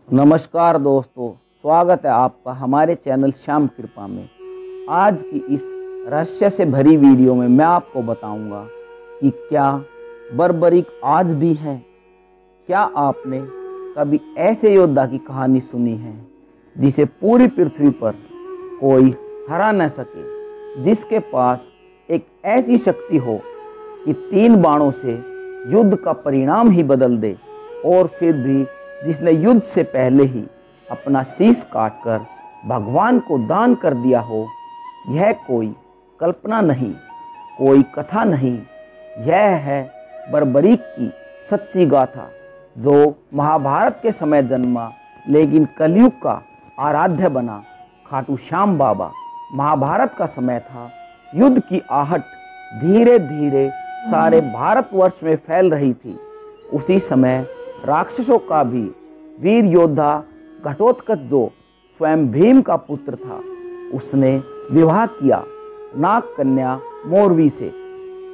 नमस्कार दोस्तों, स्वागत है आपका हमारे चैनल श्याम कृपा में। आज की इस रहस्य से भरी वीडियो में मैं आपको बताऊंगा कि क्या बर्बरीक आज भी है। क्या आपने कभी ऐसे योद्धा की कहानी सुनी है जिसे पूरी पृथ्वी पर कोई हरा न सके, जिसके पास एक ऐसी शक्ति हो कि 3 बाणों से युद्ध का परिणाम ही बदल दे, और फिर भी जिसने युद्ध से पहले ही अपना शीश काटकर भगवान को दान कर दिया हो। यह कोई कल्पना नहीं, कोई कथा नहीं, यह है बर्बरीक की सच्ची गाथा, जो महाभारत के समय जन्मा लेकिन कलयुग का आराध्य बना। खाटू श्याम बाबा। महाभारत का समय था, युद्ध की आहट धीरे धीरे सारे भारतवर्ष में फैल रही थी। उसी समय राक्षसों का भी वीर योद्धा घटोत्कच, जो स्वयं भीम का पुत्र था, उसने विवाह किया नाग कन्या मोरवी से।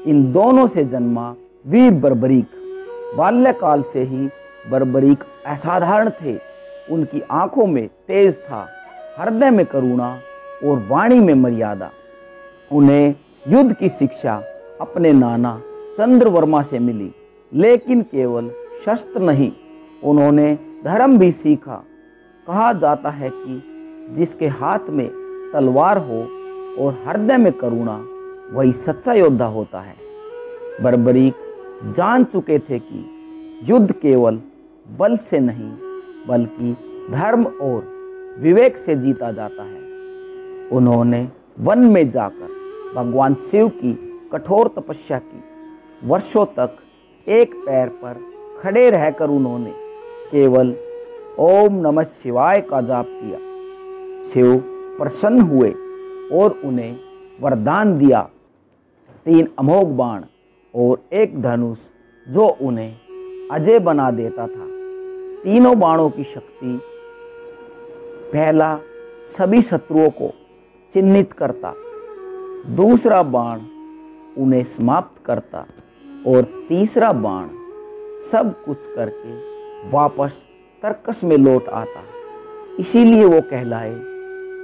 इन दोनों से जन्मा वीर बर्बरीक। बाल्यकाल से ही बर्बरीक असाधारण थे। उनकी आंखों में तेज था, हृदय में करुणा और वाणी में मर्यादा। उन्हें युद्ध की शिक्षा अपने नाना चंद्रवर्मा से मिली, लेकिन केवल शस्त्र नहीं, उन्होंने धर्म भी सीखा। कहा जाता है कि जिसके हाथ में तलवार हो और हृदय में करुणा, वही सच्चा योद्धा होता है। बर्बरीक जान चुके थे कि युद्ध केवल बल से नहीं, बल्कि धर्म और विवेक से जीता जाता है। उन्होंने वन में जाकर भगवान शिव की कठोर तपस्या की। वर्षों तक एक पैर पर खड़े रहकर उन्होंने केवल ओम नमः शिवाय का जाप किया। शिव प्रसन्न हुए और उन्हें वरदान दिया, 3 अमोघ बाण और एक धनुष, जो उन्हें अजय बना देता था। तीनों बाणों की शक्ति, पहला सभी शत्रुओं को चिन्हित करता, दूसरा बाण उन्हें समाप्त करता और तीसरा बाण सब कुछ करके वापस तर्कस में लौट आता। इसीलिए वो कहलाए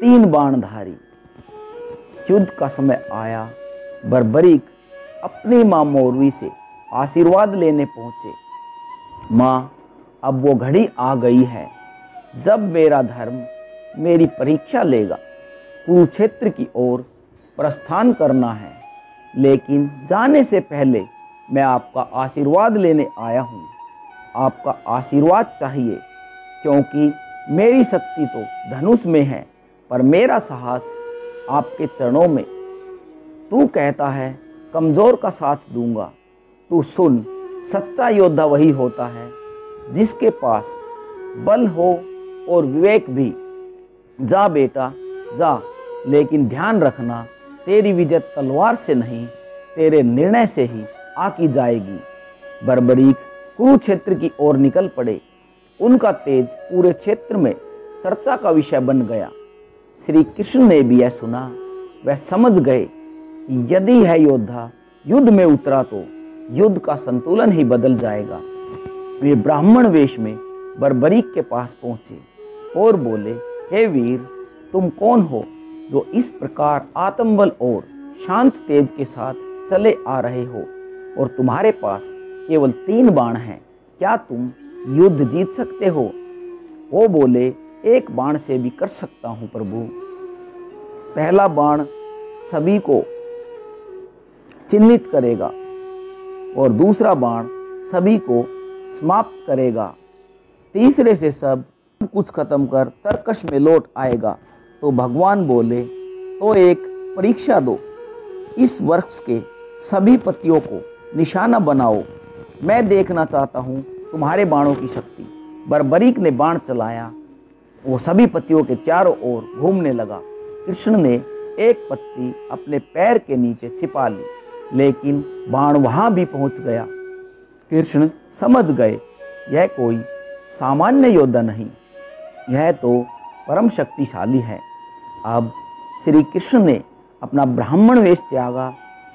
3 बाणधारी। युद्ध का समय आया। बर्बरीक अपनी माँ मोरवी से आशीर्वाद लेने पहुँचे। माँ, अब वो घड़ी आ गई है जब मेरा धर्म मेरी परीक्षा लेगा। कुरुक्षेत्र की ओर प्रस्थान करना है, लेकिन जाने से पहले मैं आपका आशीर्वाद लेने आया हूँ। आपका आशीर्वाद चाहिए, क्योंकि मेरी शक्ति तो धनुष में है, पर मेरा साहस आपके चरणों में। तू कहता है कमज़ोर का साथ दूंगा। तू सुन, सच्चा योद्धा वही होता है जिसके पास बल हो और विवेक भी। जा बेटा जा, लेकिन ध्यान रखना, तेरी विजय तलवार से नहीं, तेरे निर्णय से ही आकी जाएगी। बर्बरीक कुरुक्षेत्र की ओर निकल पड़े। उनका तेज पूरे क्षेत्र में चर्चा का विषय बन गया। श्री कृष्ण ने भी यह सुना। वह समझ गए कि यदि यह योद्धा युद्ध में उतरा तो युद्ध का संतुलन ही बदल जाएगा। वे ब्राह्मण वेश में बर्बरीक के पास पहुंचे और बोले, हे वीर, तुम कौन हो जो इस प्रकार आत्मबल और शांत तेज के साथ चले आ रहे हो, और तुम्हारे पास केवल 3 बाण हैं। क्या तुम युद्ध जीत सकते हो? वो बोले, 1 बाण से भी कर सकता हूँ प्रभु। पहला बाण सभी को चिन्हित करेगा और दूसरा बाण सभी को समाप्त करेगा। तीसरे से सब कुछ खत्म कर तर्कश में लौट आएगा। तो भगवान बोले, तो एक परीक्षा दो। इस वृक्ष के सभी पत्तियों को निशाना बनाओ। मैं देखना चाहता हूँ तुम्हारे बाणों की शक्ति। बर्बरीक ने बाण चलाया। वो सभी पत्तियों के चारों ओर घूमने लगा। कृष्ण ने एक पत्ती अपने पैर के नीचे छिपा ली, लेकिन बाण वहाँ भी पहुँच गया। कृष्ण समझ गए, यह कोई सामान्य योद्धा नहीं, यह तो परम शक्तिशाली है। अब श्री कृष्ण ने अपना ब्राह्मण वेश त्यागा,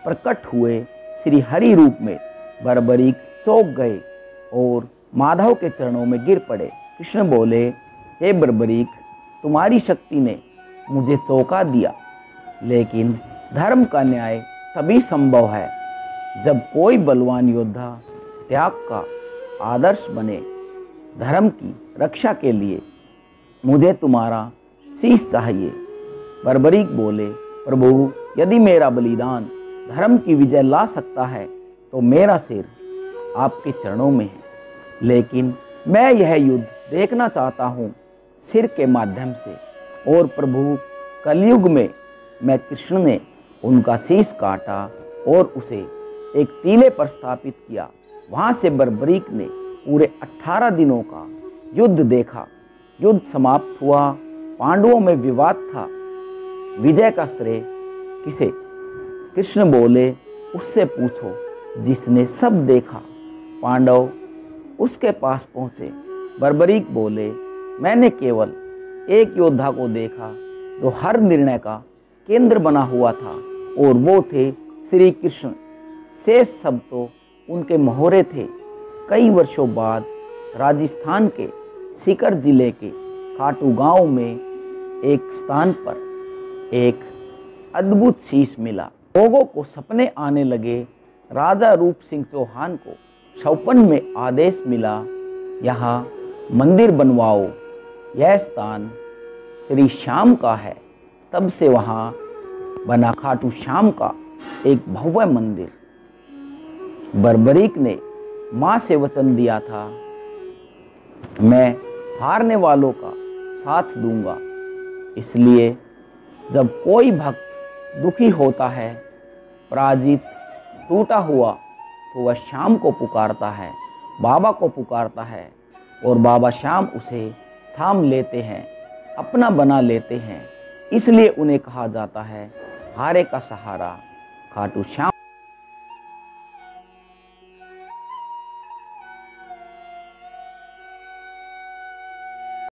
प्रकट हुए श्री हरि रूप में। बर्बरीक चौंक गए और माधव के चरणों में गिर पड़े। कृष्ण बोले, हे बर्बरीक, तुम्हारी शक्ति ने मुझे चौंका दिया, लेकिन धर्म का न्याय तभी संभव है जब कोई बलवान योद्धा त्याग का आदर्श बने। धर्म की रक्षा के लिए मुझे तुम्हारा शीश चाहिए। बर्बरीक बोले, प्रभु, यदि मेरा बलिदान धर्म की विजय ला सकता है तो मेरा सिर आपके चरणों में है, लेकिन मैं यह युद्ध देखना चाहता हूँ सिर के माध्यम से। और प्रभु, कलयुग में मैं कृष्ण ने उनका शीश काटा और उसे एक टीले पर स्थापित किया। वहाँ से बर्बरीक ने पूरे 18 दिनों का युद्ध देखा। युद्ध समाप्त हुआ, पांडवों में विवाद था, विजय का श्रेय किसे? कृष्ण बोले, उससे पूछो जिसने सब देखा। पांडव उसके पास पहुँचे। बर्बरीक बोले, मैंने केवल एक योद्धा को देखा जो हर निर्णय का केंद्र बना हुआ था, और वो थे श्री कृष्ण। शेष सब तो उनके मोहरे थे। कई वर्षों बाद राजस्थान के सीकर जिले के खाटू गांव में एक स्थान पर एक अद्भुत शीश मिला। लोगों को सपने आने लगे। राजा रूप सिंह चौहान को 56 में आदेश मिला, यहाँ मंदिर बनवाओ, यह स्थान श्री श्याम का है। तब से वहाँ बना खाटू श्याम का एक भव्य मंदिर। बर्बरीक ने माँ से वचन दिया था, मैं हारने वालों का साथ दूंगा। इसलिए जब कोई भक्त दुखी होता है, पराजित, टूटा हुआ, तो वह श्याम को पुकारता है, बाबा को पुकारता है, और बाबा श्याम उसे थाम लेते हैं, अपना बना लेते हैं। इसलिए उन्हें कहा जाता है हारे का सहारा खाटू श्याम।